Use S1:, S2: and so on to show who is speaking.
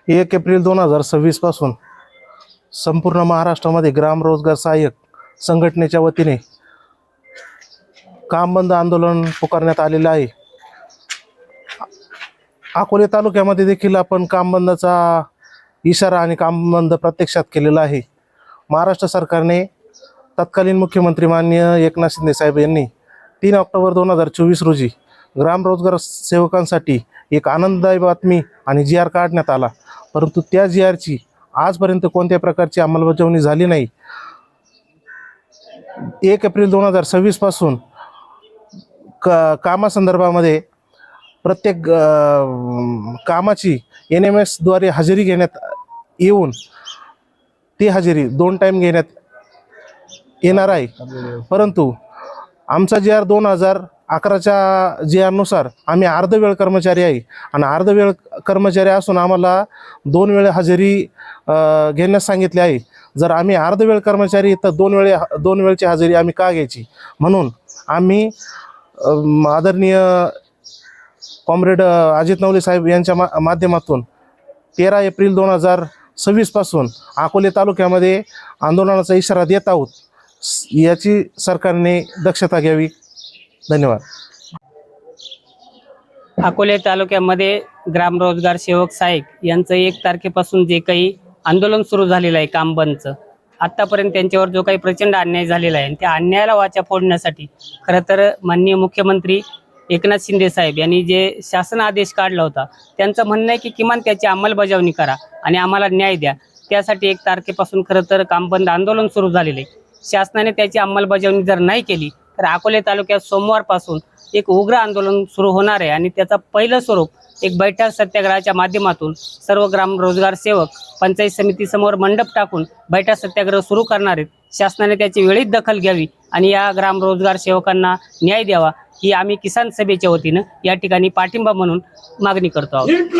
S1: 1 April 2026 पासून संपूर्ण महाराष्ट्रामध्ये ग्राम रोजगार सहाय्यक संघटनेच्या वतीने काम बंद आंदोलन पुकारण्यात आलेलं आहे। अकोले तालुक्यामध्ये देखील आपण काम बंदचा इशारा आणि काम बंद प्रत्यक्षात केलेला आहे। महाराष्ट्र सरकारने तत्कालीन मुख्यमंत्री माननीय एकनाथ शिंदे साहेब यांनी 3 ऑक्टोबर 2024 रोजी ग्राम रोजगार सेवकांसाठी एक आनंददायी बातमी आणि GR काढण्यात आला, परंतु त्या GRची आजपर्यंत कोणत्या प्रकारची अंमलबजावणी झाली नाही। 1 एप्रिल 2026 पासून कामासंदर्भामध्ये प्रत्येक कामाची NMS द्वारे हजेरी घेण्यात येऊन ती हजेरी 2 टाईम घेण्यात येणार आहे। परंतु आमचा GR 2011च्या GR नुसार आम्ही अर्धवेळ कर्मचारी आहे आणि अर्धवेळ कर्मचारी असून आम्हाला 2 वेळ हजेरी घेण्यास सांगितले आहे। जर आम्ही अर्धवेळ कर्मचारी तर 2 वेळची हजेरी आम्ही का घ्यायची? म्हणून आम्ही आदरणीय कॉम्रेड अजित नवले साहेब यांच्या माध्यमातून 13 एप्रिल 2026 पासून अकोले तालुक्यामध्ये आंदोलनाचा इशारा देत आहोत। याची सरकारने दक्षता घ्यावी। धन्यवाद।
S2: अकोले तालुक्यामध्ये ग्राम रोजगार सेवक सहाय्यक यांचं 1 तारखेपासून जे काही आंदोलन सुरू झालेलं आहे काम बंदचं, आत्तापर्यंत त्यांच्यावर जो काही प्रचंड अन्याय झालेला आहे त्या अन्यायाला वाचा फोडण्यासाठी खरं तर माननीय मुख्यमंत्री एकनाथ शिंदे साहेब यांनी जे शासन आदेश काढला होता त्यांचं म्हणणं आहे की किमान त्याची अंमलबजावणी करा आणि आम्हाला न्याय द्या। त्यासाठी 1 तारखेपासून खरं तर काम बंद आंदोलन सुरू झालेलं आहे। शासनाने त्याची अंमलबजावणी जर नाही केली तर अकोले तालुक्यात सोमवारपासून एक उग्र आंदोलन सुरू होणार आहे आणि त्याचं पहिलं स्वरूप एक बैठक सत्याग्रहाच्या माध्यमातून सर्व ग्राम रोजगार सेवक पंचायत समितीसमोर मंडप टाकून बैठक सत्याग्रह सुरू करणार आहेत। शासनाने त्याची वेळीच दखल घ्यावी आणि या ग्राम रोजगार सेवकांना न्याय द्यावा ही आम्ही किसान सभेच्या वतीनं या ठिकाणी पाठिंबा म्हणून मागणी करतो आहोत।